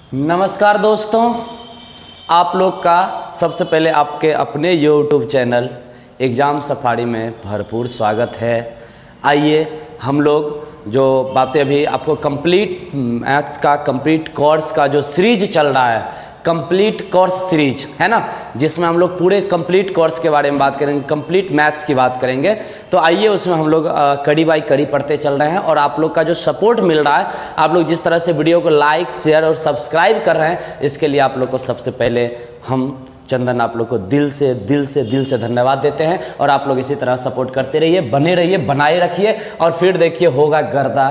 नमस्कार दोस्तों, आप लोग का सबसे पहले आपके अपने YouTube चैनल एग्ज़ाम सफारी में भरपूर स्वागत है। आइए हम लोग जो बातें अभी आपको कंप्लीट मैथ्स का कंप्लीट कोर्स का जो सीरीज चल रहा है, कंप्लीट कोर्स सीरीज है ना, जिसमें हम लोग पूरे कंप्लीट कोर्स के बारे में बात करेंगे, कंप्लीट मैथ्स की बात करेंगे। तो आइए उसमें हम लोग कड़ी बाई कड़ी पढ़ते चल रहे हैं और आप लोग का जो सपोर्ट मिल रहा है, आप लोग जिस तरह से वीडियो को लाइक शेयर और सब्सक्राइब कर रहे हैं, इसके लिए आप लोग को सबसे पहले हम चंदन आप लोग को दिल से धन्यवाद देते हैं। और आप लोग इसी तरह सपोर्ट करते रहिए, बने रहिए, बनाए रखिए और फिर देखिए होगा गर्दा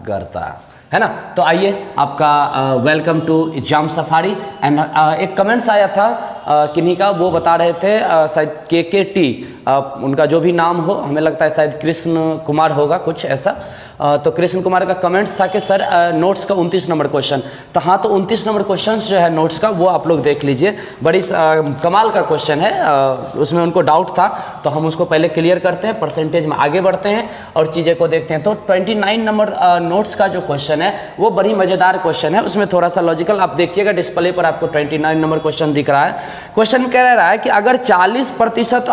गर्दा, है ना। तो आइए आपका welcome to exam safari. And एक कमेंट्स आया था किन्हीं का, वो बता रहे थे शायद KKT, उनका जो भी नाम हो, हमें लगता है शायद कृष्ण कुमार होगा, कुछ ऐसा। तो कृष्ण कुमार का कमेंट्स था कि सर नोट्स का 29 नंबर क्वेश्चन। तो हाँ, तो 29 नंबर क्वेश्चन जो है नोट्स का, वो आप लोग देख लीजिए। बड़ी कमाल का क्वेश्चन है, उसमें उनको डाउट था, तो हम उसको पहले क्लियर करते हैं, परसेंटेज में आगे बढ़ते हैं और चीज़ें को देखते हैं। तो 29 नंबर नोट्स का जो क्वेश्चन है वो बड़ी मज़ेदार क्वेश्चन है। उसमें थोड़ा सा लॉजिकल, आप देखिएगा डिस्प्ले पर आपको 29 नंबर क्वेश्चन दिख रहा है। क्वेश्चन कह रहा है कि अगर 40%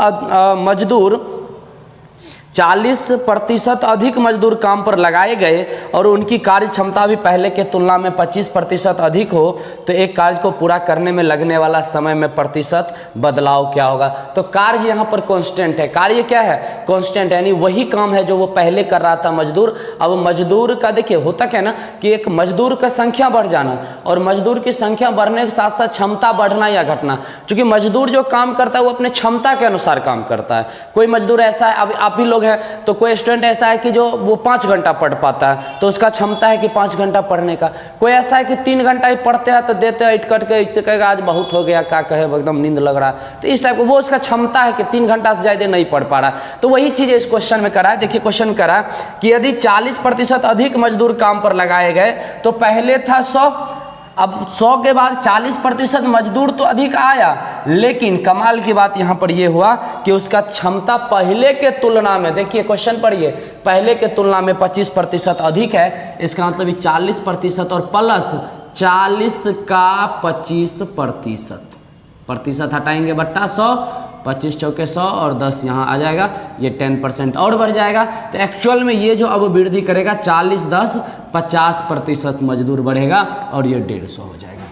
मजदूर 40% अधिक मजदूर काम पर लगाए गए और उनकी कार्य क्षमता भी पहले के तुलना में 25% अधिक हो, तो एक कार्य को पूरा करने में लगने वाला समय में प्रतिशत बदलाव क्या होगा। तो कार्य यहाँ पर कांस्टेंट है। कार्य क्या है? कांस्टेंट, यानी वही काम है जो वो पहले कर रहा था मजदूर। अब मजदूर का देखिए होता क्या ना कि एक मजदूर का संख्या बढ़ जाना और मजदूर की संख्या बढ़ने के साथ साथ क्षमता बढ़ना या घटना। क्योंकि मजदूर जो काम करता है वो अपने क्षमता के अनुसार काम करता है। कोई मजदूर ऐसा है, अब आप ही लोग है, तो कोई स्टूडेंट ऐसा है कि जो वो 5 घंटा पढ़ पाता है, तो उसका क्षमता है कि 5 घंटा पढ़ने का। कोई ऐसा है कि 3 घंटा ही पढ़ते हैं, तो देते हैं इट कट के, इससे कहेगा आज बहुत हो गया, क्या कहे, एकदम नींद लग रहा है। तो इस टाइप का वो उसका क्षमता है कि 3 घंटा से ज़्यादा नहीं पढ़ पा रहा। तो वही चीज़ इस क्वेश्चन में करा है। देखिए क्वेश्चन करा कि यदि 40% अधिक मजदूर काम पर लगाए गए, तो पहले था 100, अब 100 के बाद 40% मजदूर तो अधिक आया, लेकिन कमाल की बात यहाँ पर ये हुआ कि उसका क्षमता पहले के तुलना में, देखिए क्वेश्चन पढ़िए, पहले के तुलना में 25% अधिक है। इसका मतलब 40% और प्लस 40 का 25%, प्रतिशत हटाएंगे बट्टा 100, 25 चौके 100 और 10 यहाँ आ जाएगा, ये 10% और बढ़ जाएगा। तो एक्चुअल में ये जो अब वृद्धि करेगा 40 10 50% मजदूर बढ़ेगा और ये 150 हो जाएगा।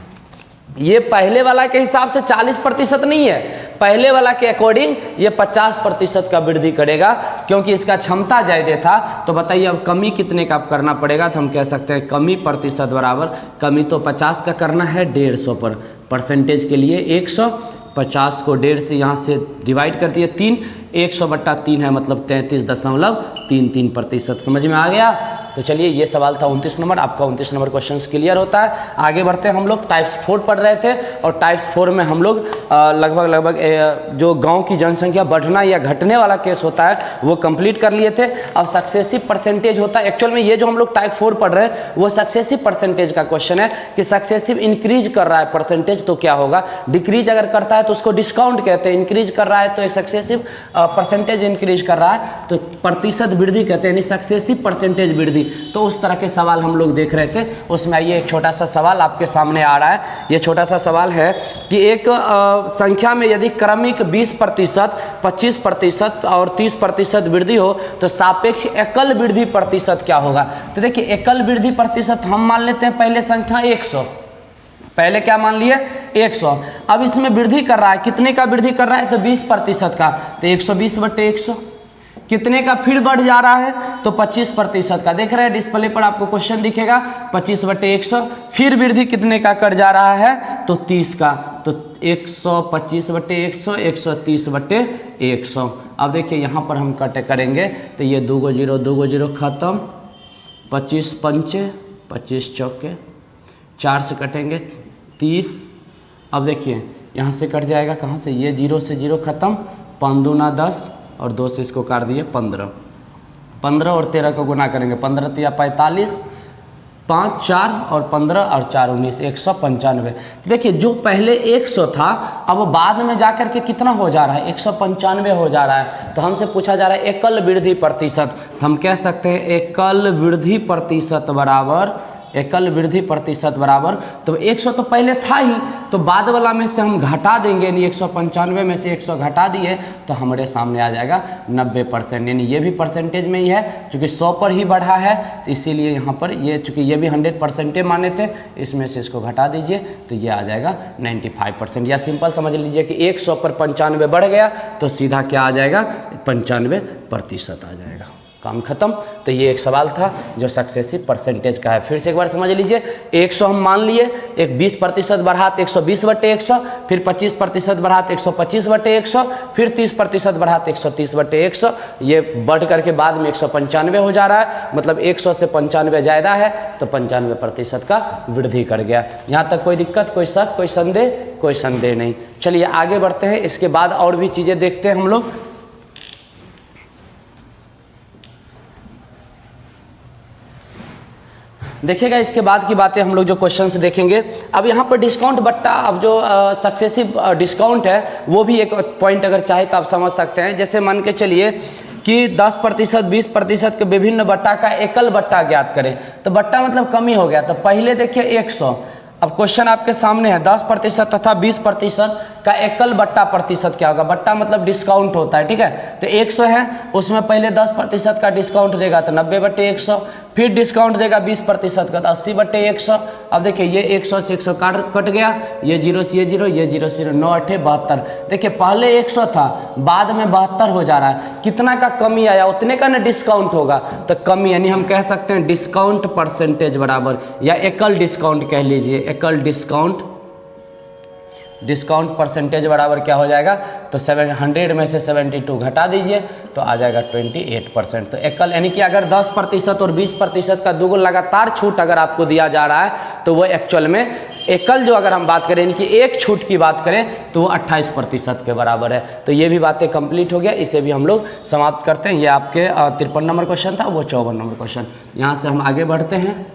ये पहले वाला के हिसाब से 40% नहीं है, पहले वाला के अकॉर्डिंग ये 50% का वृद्धि करेगा, क्योंकि इसका क्षमता ज़्यादा था। तो बताइए अब कमी कितने का करना पड़ेगा। तो हम कह सकते हैं कमी प्रतिशत बराबर, कमी तो 50 का करना है 150 पर, परसेंटेज के लिए 100, 50 को 1.5 से यहाँ से डिवाइड कर दिए 3, 100/3 है, मतलब 33.33%। समझ में आ गया। तो चलिए ये सवाल था 29 नंबर, आपका 29 नंबर क्वेश्चन क्लियर होता है। आगे बढ़ते हैं, हम लोग टाइप्स 4 पढ़ रहे थे और टाइप्स 4 में हम लोग लगभग जो गांव की जनसंख्या बढ़ना या घटने वाला केस होता है वो कंप्लीट कर लिए थे। अब सक्सेसिव परसेंटेज होता है। एक्चुअल में ये जो हम लोग टाइप 4 पढ़ रहे हैं वो सक्सेसिव परसेंटेज का क्वेश्चन है कि सक्सेसिव इंक्रीज कर रहा है परसेंटेज तो क्या होगा, डिक्रीज अगर करता है तो उसको डिस्काउंट कहते हैं, इंक्रीज कर रहा है तो एक सक्सेसिव परसेंटेज इंक्रीज कर रहा है तो प्रतिशत वृद्धि कहते हैं, यानी सक्सेसिव परसेंटेज वृद्धि। तो उस तरह के सवाल हम लोग देख रहे थे। उसमें आइए एक छोटा सा सवाल आपके सामने आ रहा है। ये छोटा सा सवाल है कि एक संख्या में यदि क्रमिक 20%, 25% और 30% वृद्धि हो तो सापेक्ष एकल वृद्धि प्रतिशत क्या होगा। तो देखिए एकल वृद्धि प्रतिशत हम मान लेते हैं पहले संख्या 100, पहले क्या मान लिए 100। अब इसमें वृद्धि कर रहा है, कितने का वृद्धि कर रहा है, तो 20% का, तो 120/100। कितने का फिर बढ़ जा रहा है, तो 25% का। देख रहे हैं डिस्प्ले पर आपको क्वेश्चन दिखेगा 25/100। फिर वृद्धि कितने का कर जा रहा है, तो 30 का, तो 125/100, 130/100। अब देखिए यहाँ पर हम कट करेंगे तो ये 2 को 0, 2 को 0 खत्म, 25 पंचे 25 चौके, 4 से कटेंगे 30। अब देखिए यहाँ से कट जाएगा, कहाँ से, ये 0 से 0 खत्म, 5 दूना 10 और 2 से इसको काट दिए 15, 15 और 13 को गुना करेंगे, 15 तिया 45, 5 4 और 15 और 4 19, 195। देखिए जो पहले 100 था अब बाद में जाकर के कितना हो जा रहा है, 195 हो जा रहा है। तो हमसे पूछा जा रहा है एकल वृद्धि प्रतिशत, तो हम कह सकते हैं एकल वृद्धि प्रतिशत बराबर एकल वृद्धि प्रतिशत बराबर, तो 100 तो पहले था ही, तो बाद वाला में से हम घटा देंगे, यानी 195 में से 100 घटा दिए तो हमारे सामने आ जाएगा 90%, यानी ये भी परसेंटेज में ही है, चूँकि 100 पर ही बढ़ा है तो इसीलिए यहाँ पर ये, चूँकि ये भी 100% माने थे, इसमें से इसको घटा दीजिए तो ये आ जाएगा 95%, या सिंपल समझ लीजिए कि 100 पर 95 बढ़ गया तो सीधा क्या आ जाएगा 95% आ जाएगा, काम खत्म। तो ये एक सवाल था जो सक्सेसिव परसेंटेज का है। फिर से एक बार समझ लीजिए, 100 हम मान लिए, एक 20% बढ़ा तो 120/100, फिर 25% बढ़ा तो 125/100, फिर 30% बढ़ा तो 130/100, ये बढ़ करके बाद में 195 हो जा रहा है, मतलब 100 से 95 ज़्यादा है तो 95% का वृद्धि कर गया। यहाँ तक कोई दिक्कत, कोई शक, कोई संदेह? कोई संदेह नहीं। चलिए आगे बढ़ते हैं, इसके बाद और भी चीज़ें देखते हैं हम लोग। देखिएगा इसके बाद की बातें हम लोग जो क्वेश्चंस देखेंगे। अब यहाँ पर डिस्काउंट बट्टा, अब जो सक्सेसिव डिस्काउंट है वो भी एक पॉइंट अगर चाहे तो आप समझ सकते हैं। जैसे मान के चलिए कि 10%, 20% के विभिन्न बट्टा का एकल बट्टा ज्ञात करें, तो बट्टा मतलब कमी हो गया। तो पहले देखिए 100, अब क्वेश्चन आपके सामने है 10% तथा 20% का एकल बट्टा प्रतिशत क्या होगा। बट्टा मतलब डिस्काउंट होता है, ठीक है। तो 100 है, उसमें पहले 10% का डिस्काउंट देगा तो 90/100, फिर डिस्काउंट देगा 20% का तो 80/100। अब देखिए ये 100 से 100 कट गया, ये 0 से ये 0, ये 0 से 0, 9 8 72। देखिए पहले 100 था, बाद में 72 हो जा रहा है, कितना का कमी आया उतने का ना डिस्काउंट होगा। तो कमी यानी हम कह सकते हैं डिस्काउंट परसेंटेज बराबर, या एकल डिस्काउंट कह लीजिए, एकल डिस्काउंट परसेंटेज बराबर क्या हो जाएगा। तो 700 में से 72 घटा दीजिए तो आ जाएगा 28%। तो एकल यानी कि अगर 10% और 20% का दोगुना लगातार छूट अगर आपको दिया जा रहा है तो वो एक्चुअल में एकल, जो अगर हम बात करें यानी कि एक छूट की बात करें तो वो 28% के बराबर है। तो ये भी बातें कंप्लीट हो गया, इसे भी हम लोग समाप्त करते हैं। ये आपके 53 नंबर क्वेश्चन था, वो 54 नंबर क्वेश्चन। यहाँ से हम आगे बढ़ते हैं।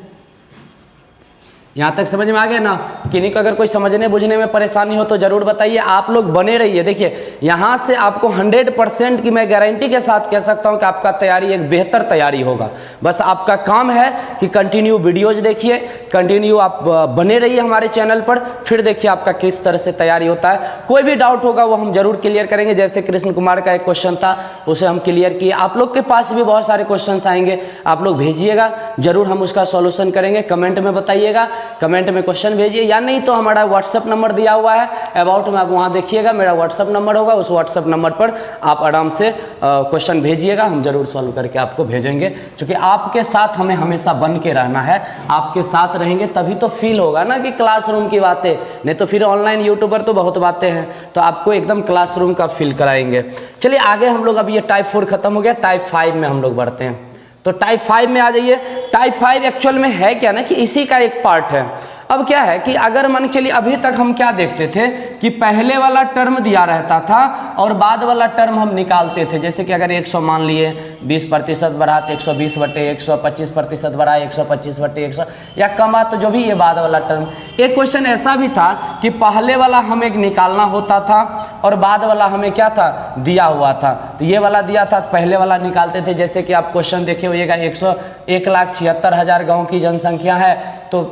यहाँ तक समझ में आ गया ना? किन्हीं को अगर कोई समझने बुझने में परेशानी हो तो ज़रूर बताइए, आप लोग बने रहिए। देखिए यहाँ से आपको 100% की मैं गारंटी के साथ कह सकता हूँ कि आपका तैयारी एक बेहतर तैयारी होगा। बस आपका काम है कि कंटिन्यू वीडियोज देखिए, कंटिन्यू आप बने रहिए हमारे चैनल पर, फिर देखिए आपका किस तरह से तैयारी होता है। कोई भी डाउट होगा वो हम जरूर क्लियर करेंगे। जैसे कृष्ण कुमार का एक क्वेश्चन था उसे हम क्लियर किए, आप लोग के पास भी बहुत सारे क्वेश्चन आएंगे, आप लोग भेजिएगा, जरूर हम उसका सॉल्यूशन करेंगे। कमेंट में बताइएगा, कमेंट में क्वेश्चन भेजिए, या नहीं तो हमारा व्हाट्सअप नंबर दिया हुआ है अबाउट में, आप वहाँ देखिएगा, मेरा व्हाट्सअप नंबर होगा, उस व्हाट्सअप नंबर पर आप आराम से क्वेश्चन भेजिएगा, हम जरूर सॉल्व करके आपको भेजेंगे। क्योंकि आपके साथ हमें हमेशा बन के रहना है, आपके साथ रहेंगे तभी तो फील होगा ना कि क्लासरूम की बातें, नहीं तो फिर ऑनलाइन यूट्यूबर तो बहुत बातें हैं, तो आपको एकदम क्लासरूम का फील कराएंगे। चलिए आगे हम लोग, अब ये टाइप 4 खत्म हो गया, टाइप 5 में हम लोग बढ़ते हैं। तो टाइप 5 में आ जाइए। टाइप 5 एक्चुअल में है क्या ना कि इसी का एक पार्ट है। अब क्या है कि अगर मान के लिए अभी तक हम क्या देखते थे कि पहले वाला टर्म दिया रहता था और बाद वाला टर्म हम निकालते थे। जैसे कि अगर 100 मान लिए, 20% बढ़ा तो 120/100, 25% बढ़ा 125/100, या कमा तो जो भी ये बाद वाला टर्म। एक क्वेश्चन ऐसा भी था कि पहले वाला हमें निकालना होता था और बाद वाला हमें क्या था, दिया हुआ था। तो ये वाला दिया था, पहले वाला निकालते थे। जैसे कि आप क्वेश्चन देखे होइएगा, 1,76,000 गाँव की जनसंख्या है, तो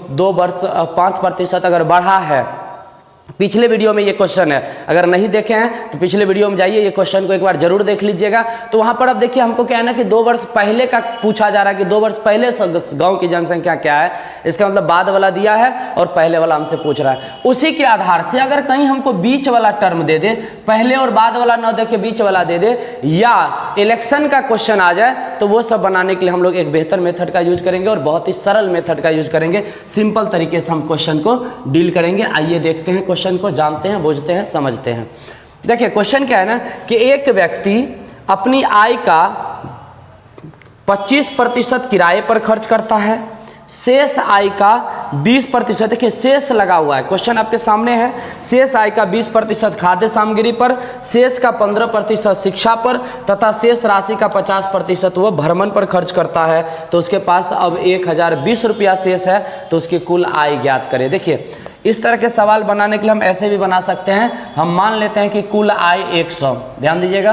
5% अगर बढ़ा है, पिछले वीडियो में ये क्वेश्चन है, अगर नहीं देखे हैं तो पिछले वीडियो में जाइए, ये क्वेश्चन को एक बार जरूर देख लीजिएगा। तो वहां पर अब देखिए हमको क्या है ना कि 2 वर्ष पहले का पूछा जा रहा है कि 2 वर्ष पहले गांव की जनसंख्या क्या है। इसका मतलब बाद वाला दिया है और पहले वाला हमसे पूछ रहा है। उसी के आधार से अगर कहीं हमको बीच वाला टर्म दे दे, पहले और बाद वाला न दे के बीच वाला दे दे, या इलेक्शन का क्वेश्चन आ जाए, तो वो सब बनाने के लिए हम लोग एक बेहतर मेथड का यूज करेंगे और बहुत ही सरल मेथड का यूज करेंगे। सिंपल तरीके से हम क्वेश्चन को डील करेंगे। आइए देखते हैं, क्वेश्चन को जानते हैं, बुझते हैं, समझते हैं। देखिए क्वेश्चन क्या है ना कि एक व्यक्ति अपनी आय का 25% किराए पर खर्च करता है, शेष आय का 20%, देखिए शेष लगा हुआ है, क्वेश्चन आपके सामने है। शेष आय का 20% खाद्य सामग्री पर, शेष का 15% शिक्षा पर, तथा शेष राशि का 50% वो भ्रमण पर खर्च करता है। तो उसके पास अब 1020 रुपया शेष है, तो उसकी कुल आय ज्ञात करें। देखिए इस तरह के सवाल बनाने के लिए हम ऐसे भी बना सकते हैं। हम मान लेते हैं कि कुल आय 100, ध्यान दीजिएगा,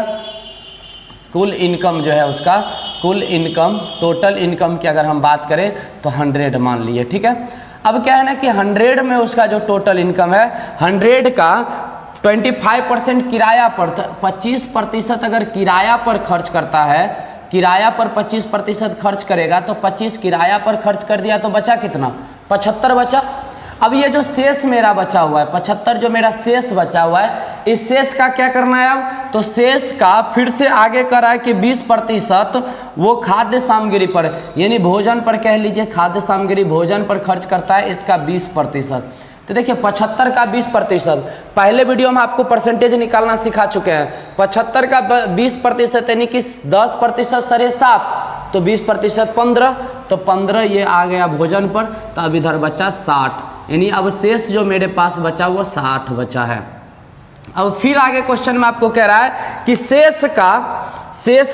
कुल इनकम जो है उसका कुल इनकम, टोटल इनकम की अगर हम बात करें तो 100 मान लिए, ठीक है। अब क्या है ना कि 100 में उसका जो टोटल इनकम है 100 का 25% किराया पर, 25% अगर किराया पर खर्च करता है, किराया पर 25% खर्च करेगा तो 25 किराया पर खर्च कर दिया तो बचा कितना, 75 बचा। अब ये जो शेष मेरा बचा हुआ है 75 जो मेरा शेष बचा हुआ है, इस शेष का क्या करना है अब, तो शेष का फिर से आगे करा है कि 20% वो खाद्य सामग्री पर, यानी भोजन पर कह लीजिए, खाद्य सामग्री भोजन पर खर्च करता है, इसका 20%। तो देखिए 75 का 20%, पहले वीडियो में आपको परसेंटेज निकालना सिखा चुके हैं। 75 का 20% यानी कि 10% सरे 7, तो 20% 15, तो 15 ये आ गया भोजन पर, तो अब इधर बचा 60, यानी अब शेष जो मेरे पास बचा वो 60 बचा है। अब फिर आगे क्वेश्चन में आपको कह रहा है कि शेष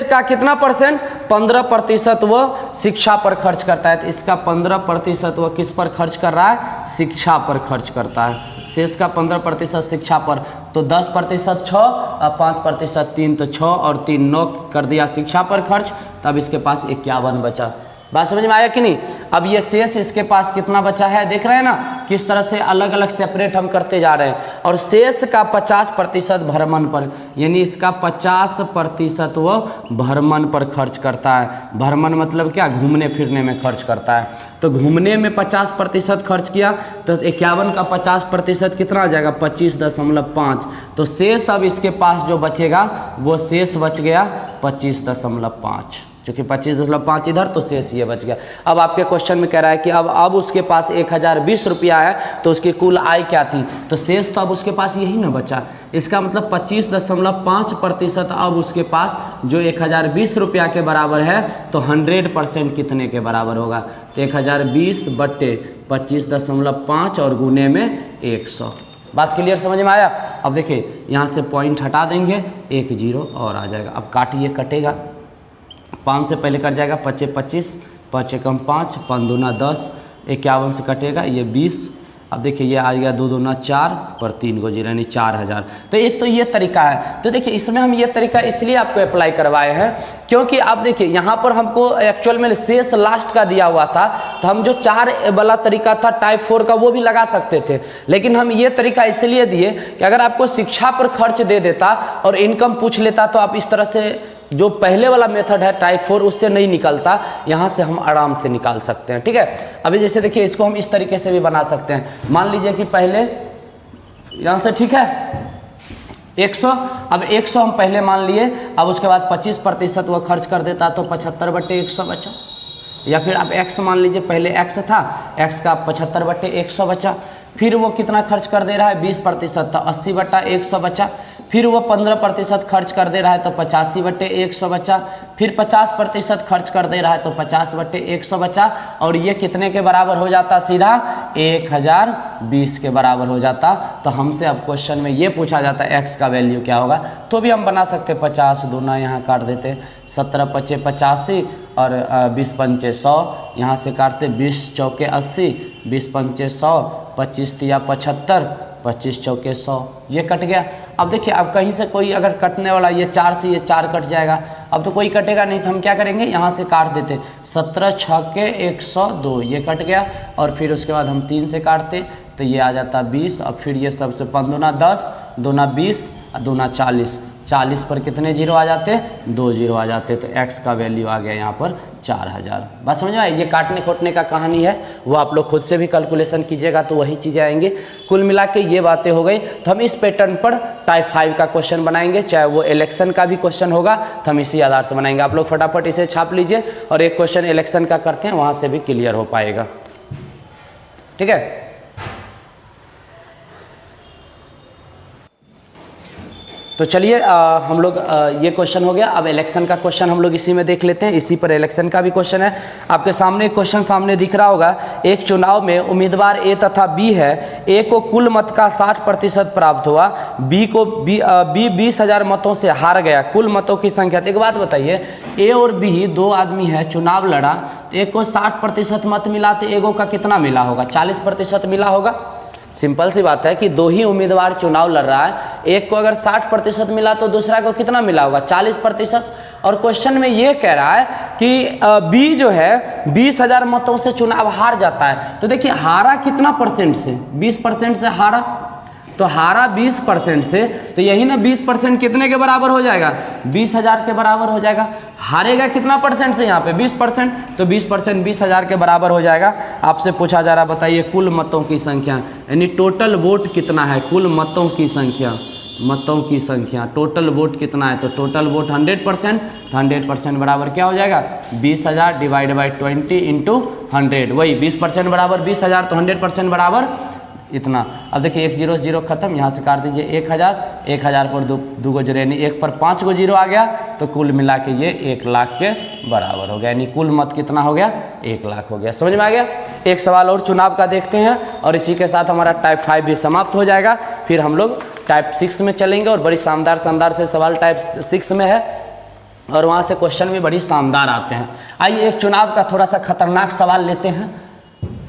का कितना परसेंट, 15% वो शिक्षा पर खर्च करता है, तो इसका 15% वो किस पर खर्च कर रहा है, शिक्षा पर खर्च करता है। शेष का 15% शिक्षा पर, तो 10% 6 और 5% 3, तो 6 और 3 9 कर दिया शिक्षा पर खर्च, तब इसके पास 51 बचा। बात समझ में आया कि नहीं। अब ये शेष इसके पास कितना बचा है, देख रहे हैं ना किस तरह से अलग अलग सेपरेट हम करते जा रहे हैं। और शेष का 50% भ्रमण पर, यानी इसका 50% वो भ्रमण पर खर्च करता है। भ्रमण मतलब क्या, घूमने फिरने में खर्च करता है। तो घूमने में 50% खर्च किया तो 51 का 50% कितना आ जाएगा, 25.5। तो शेष अब इसके पास जो बचेगा वो शेष बच गया 25.5, चूँकि 25.5 इधर, तो शेष ये बच गया। अब आपके क्वेश्चन में कह रहा है कि अब उसके पास 1020 रुपया है, तो उसकी कुल आय क्या थी, तो शेष तो अब उसके पास यही ना बचा। इसका मतलब 25.5% अब उसके पास जो 1020 रुपया के बराबर है, तो 100% कितने के बराबर होगा, तो 1020 बट्टे 25.5 और गुने में 100। बात क्लियर समझ में आया। अब देखिए यहाँ से पॉइंट हटा देंगे, 1 0 और आ जाएगा। अब काटिए, कटेगा, 5 से पहले कट जाएगा, 5 25, 5 एकम 5, 5 दूना 10, 51 से कटेगा ये 20। अब देखिए ये आ गया 2 दूना 4 पर 3 को 0 यानी 4000। तो एक तो ये तरीका है। तो देखिए इसमें हम ये तरीका इसलिए आपको अप्लाई करवाए हैं क्योंकि आप देखिए यहाँ पर हमको एक्चुअल में शेष लास्ट का दिया हुआ था, तो हम जो 4 वाला तरीका था टाइप 4 का वो भी लगा सकते थे, लेकिन हम ये तरीका इसलिए दिए कि अगर आपको शिक्षा पर खर्च दे देता और इनकम पूछ लेता तो आप इस तरह से जो पहले वाला मेथड है टाइप 4 उससे नहीं निकलता, यहाँ से हम आराम से निकाल सकते हैं। ठीक है, अभी जैसे देखिए इसको हम इस तरीके से भी बना सकते हैं। मान लीजिए कि पहले यहाँ से, ठीक है, 100, अब 100 हम पहले मान लिए, अब उसके बाद 25% वो खर्च कर देता तो 75/100 बचा। या फिर आप x मान लीजिए, पहले x था, x का 75/100 बचा। फिर वो कितना खर्च कर दे रहा है, 20%, तो 80/100 बचा। फिर वो 15% खर्च कर दे रहा है तो 85/100 बचा। फिर 50% खर्च कर दे रहा है तो 50/100 बचा। और ये कितने के बराबर हो जाता, सीधा 1020 के बराबर हो जाता। तो हमसे अब क्वेश्चन में ये पूछा जाता है x का वैल्यू क्या होगा, तो भी हम बना सकते 50 दूना यहाँ काट देते, 17 5 85 और 20 5 100 यहाँ से काटते, 20 चौके 80, 20 5 100, 25 तिया 75, 25 चौके 100, ये कट गया। अब देखिए अब कहीं से कोई अगर कटने वाला, ये 4 से ये 4 कट जाएगा, अब तो कोई कटेगा नहीं, तो हम क्या करेंगे, यहाँ से काट देते, 17 6 102, ये कट गया। और फिर उसके बाद हम 3 से काटते तो ये आ जाता 20। अब फिर ये सबसे 5 दूना 10, दूना 20 और दूना 40, 40 पर कितने जीरो आ जाते, 2 जीरो आ जाते। तो x का वैल्यू आ गया यहाँ पर 4000। बस समझ में आए, ये काटने खोटने का कहानी है, वो आप लोग खुद से भी कैलकुलेशन कीजिएगा तो वही चीज़ें आएंगी। कुल मिला के ये बातें हो गई। तो हम इस पैटर्न पर टाइप 5 का क्वेश्चन बनाएंगे, चाहे वो इलेक्शन का भी क्वेश्चन होगा तो हम इसी आधार से बनाएंगे। आप लोग फटाफट इसे छाप लीजिए और एक क्वेश्चन इलेक्शन का करते हैं, वहाँ से भी क्लियर हो पाएगा। ठीक है, तो चलिए हम लोग ये क्वेश्चन हो गया। अब इलेक्शन का क्वेश्चन हम लोग इसी में देख लेते हैं। इसी पर इलेक्शन का भी क्वेश्चन है। आपके सामने क्वेश्चन सामने दिख रहा होगा, एक चुनाव में उम्मीदवार ए तथा बी है। ए को कुल मत का 60% प्राप्त हुआ, बी 20,000 मतों से हार गया। कुल मतों की संख्या, एक बात बताइए, ए और बी 2 आदमी है, चुनाव लड़ा, तो एक को 60% मत मिला तो एगो का कितना मिला होगा, 40% मिला होगा। सिंपल सी बात है कि 2 ही उम्मीदवार चुनाव लड़ रहा है, एक को अगर 60% मिला तो दूसरा को कितना मिला होगा, 40%। और क्वेश्चन में ये कह रहा है कि बी जो है 20,000 मतों से चुनाव हार जाता है। तो देखिए हारा कितना परसेंट से, 20% से हारा, तो हारा 20% से, तो यही ना 20% कितने के बराबर हो जाएगा, 20,000 के बराबर हो जाएगा। हारेगा कितना परसेंट से यहाँ पे 20%, तो 20% 20,000 के बराबर हो जाएगा। आपसे पूछा जा रहा बताइए कुल मतों की संख्या, यानी टोटल वोट कितना है, कुल मतों की संख्या, मतों की संख्या, टोटल वोट कितना है, तो टोटल वोट 100%, तो 100% बराबर क्या हो जाएगा 20,000 डिवाइड बाई 20 इंटू 100, वही 20% बराबर 20,000, तो 100% बराबर इतना। अब देखिए 1 0 0 खत्म, यहाँ से काट दीजिए 1,000, 1,000 पर दो गो जीरो, यानी 1 पर 5 गो जीरो आ गया, तो कुल मिला के ये 1 लाख के बराबर हो गया, यानी कुल मत कितना हो गया 1 लाख हो गया। समझ में आ गया। एक सवाल और चुनाव का देखते हैं और इसी के साथ हमारा टाइप 5 भी समाप्त हो जाएगा, फिर हम लोग टाइप 6 में चलेंगे और बड़ी शानदार से सवाल टाइप 6 में है और वहाँ से क्वेश्चन भी बड़ी शानदार आते हैं। आइए एक चुनाव का थोड़ा सा खतरनाक सवाल लेते हैं,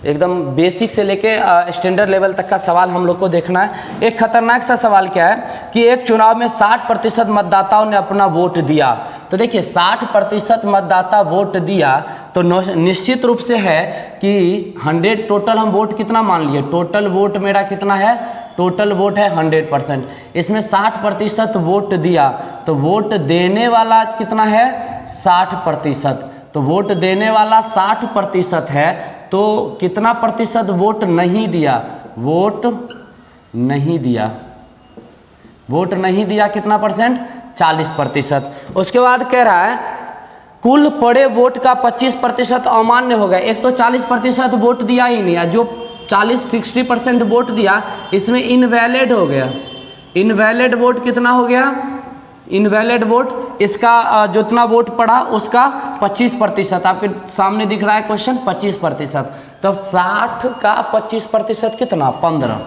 एकदम बेसिक से लेके स्टैंडर्ड लेवल तक का सवाल हम लोग को देखना है। एक खतरनाक सा सवाल क्या है कि एक चुनाव में 60% मतदाताओं ने अपना वोट दिया। तो देखिए 60% मतदाता वोट दिया तो निश्चित रूप से है कि 100 टोटल हम वोट कितना मान लिए, टोटल वोट मेरा कितना है, टोटल वोट है 100%, इसमें 60% वोट दिया तो वोट देने वाला कितना है 60%, तो वोट देने वाला 60% है, तो कितना प्रतिशत वोट नहीं दिया, वोट नहीं दिया, वोट नहीं दिया कितना परसेंट 40%। उसके बाद कह रहा है कुल पड़े वोट का 25% अमान्य हो गया। एक तो 40% वोट दिया ही नहीं, जो 60% वोट दिया इसमें इनवैलिड हो गया। इनवैलिड वोट कितना हो गया, इनवैलिड वोट इसका जितना वोट पड़ा उसका 25%, आपके सामने दिख रहा है क्वेश्चन 25%, तो 60 का 25% कितना 15,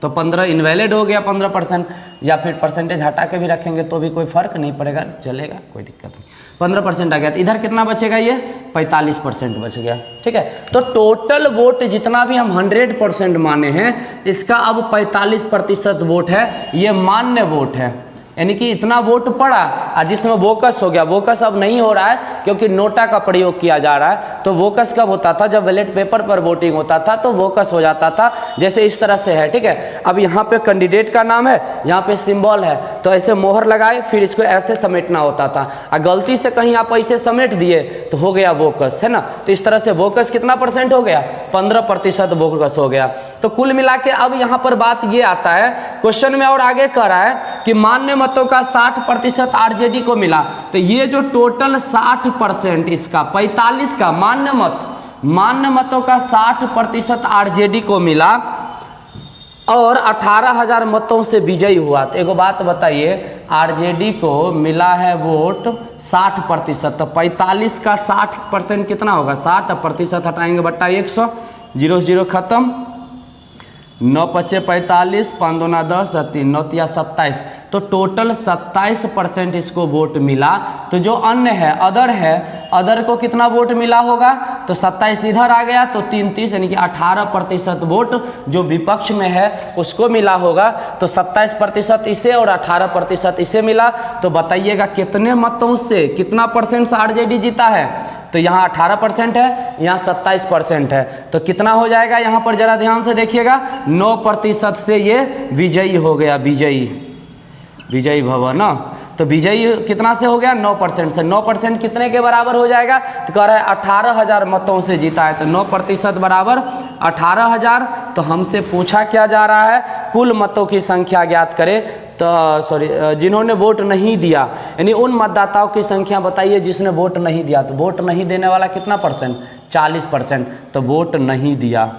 तो 15 इनवैलिड हो गया 15%, या फिर परसेंटेज हटा के भी रखेंगे तो भी कोई फर्क नहीं पड़ेगा, चलेगा कोई दिक्कत नहीं। 15% आ गया, तो इधर कितना बचेगा ये 45% बच गया। ठीक है, तो टोटल वोट जितना भी हम 100% माने हैं इसका अब 45% वोट है, ये मान्य वोट है, यानी कि इतना वोट पड़ा और जिसमें वोकस हो गया। वोकस अब नहीं हो रहा है क्योंकि नोटा का प्रयोग किया जा रहा है, तो वोकस कब होता था, जब बैलेट पेपर पर वोटिंग होता था तो वोकस हो जाता था, जैसे इस तरह से है। ठीक है, अब यहाँ पे कैंडिडेट का नाम है, यहाँ पे सिंबल है, तो ऐसे मोहर लगाए फिर इसको ऐसे समेटना होता था, और गलती से कहीं आप ऐसे समेट दिए तो हो गया वोकस, है ना। तो इस तरह से वोकस कितना परसेंट हो गया 15% वोकस हो गया। तो कुल मिला के अब यहाँ पर बात ये आता है क्वेश्चन में और आगे कह रहा है कि मान्य मतों का 60% आरजेडी को मिला, तो ये जो टोटल 60% इसका 45 का मान्य मतों का 60% आरजेडी को मिला और 18,000 मतों से विजयी हुआ। तो एगो बात बताइए, आरजेडी को मिला है वोट 60%, तो 45 का 60% कितना होगा, 60% हटाएंगे बट्टा 100, 0 0 खत्म, 9 5 45, 5 2 10, 3 9 3 27, तो टोटल 27% इसको वोट मिला। तो जो अन्य है, अदर को कितना वोट मिला होगा, तो 27 इधर आ गया, तो 3 30, यानी कि 18% वोट जो विपक्ष में है उसको मिला होगा। तो 27% इसे और 18% इसे मिला, तो बताइएगा कितने मतों से, कितना परसेंट से आरजेडी जीता है, तो यहाँ 18% है, यहाँ 27% है, तो कितना हो जाएगा यहाँ पर जरा ध्यान से देखिएगा, 9% से ये विजयी हो गया, विजयी भवन ना। तो विजयी कितना से हो गया 9% से, 9% कितने के बराबर हो जाएगा, तो कह रहा है 18,000 मतों से जीता है, तो 9% बराबर 18,000। तो हमसे पूछा क्या जा रहा है, कुल मतों की संख्या ज्ञात करें, तो जिन्होंने वोट नहीं दिया, यानी उन मतदाताओं की संख्या बताइए जिसने वोट नहीं दिया। तो वोट नहीं देने वाला कितना परसेंट 40%, तो वोट नहीं दिया,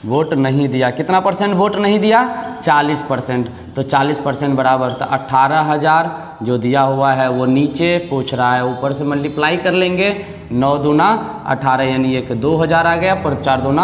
वोट नहीं दिया, कितना परसेंट वोट नहीं दिया 40%, तो 40% बराबर, तो 18,000 जो दिया हुआ है वो नीचे पूछ रहा है, ऊपर से मल्टीप्लाई कर लेंगे, 9 दूना 18, यानी एक 2,000 आ गया, पर 4 दूना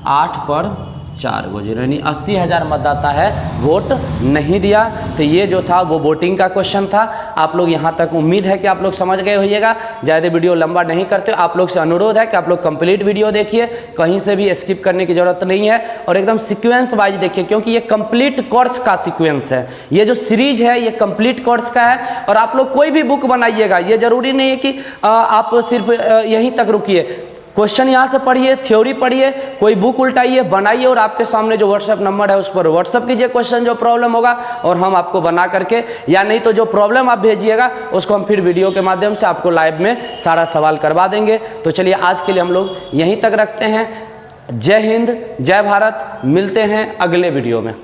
8 पर 4 गो जीरो, यानी 80,000 मतदाता है वोट नहीं दिया। तो ये जो था वो वोटिंग का क्वेश्चन था। आप लोग यहाँ तक उम्मीद है कि आप लोग समझ गए होइएगा। ज़्यादा वीडियो लंबा नहीं करते, आप लोग से अनुरोध है कि आप लोग कंप्लीट वीडियो देखिए, कहीं से भी स्किप करने की जरूरत नहीं है और एकदम सीक्वेंस वाइज देखिए, क्योंकि ये कंप्लीट कोर्स का सीक्वेंस है। ये जो सीरीज है ये कंप्लीट कोर्स का है। और आप लोग कोई भी बुक बनाइएगा, ये जरूरी नहीं है कि आप सिर्फ यहीं तक रुकिए। क्वेश्चन यहाँ से पढ़िए, थ्योरी पढ़िए, कोई बुक उल्टाइए, बनाइए और आपके सामने जो व्हाट्सएप नंबर है उस पर व्हाट्सएप कीजिए क्वेश्चन जो प्रॉब्लम होगा, और हम आपको बना करके, या नहीं तो जो प्रॉब्लम आप भेजिएगा उसको हम फिर वीडियो के माध्यम से आपको लाइव में सारा सवाल करवा देंगे। तो चलिए आज के लिए हम लोग यहीं तक रखते हैं। जय हिंद, जय भारत, मिलते हैं अगले वीडियो में।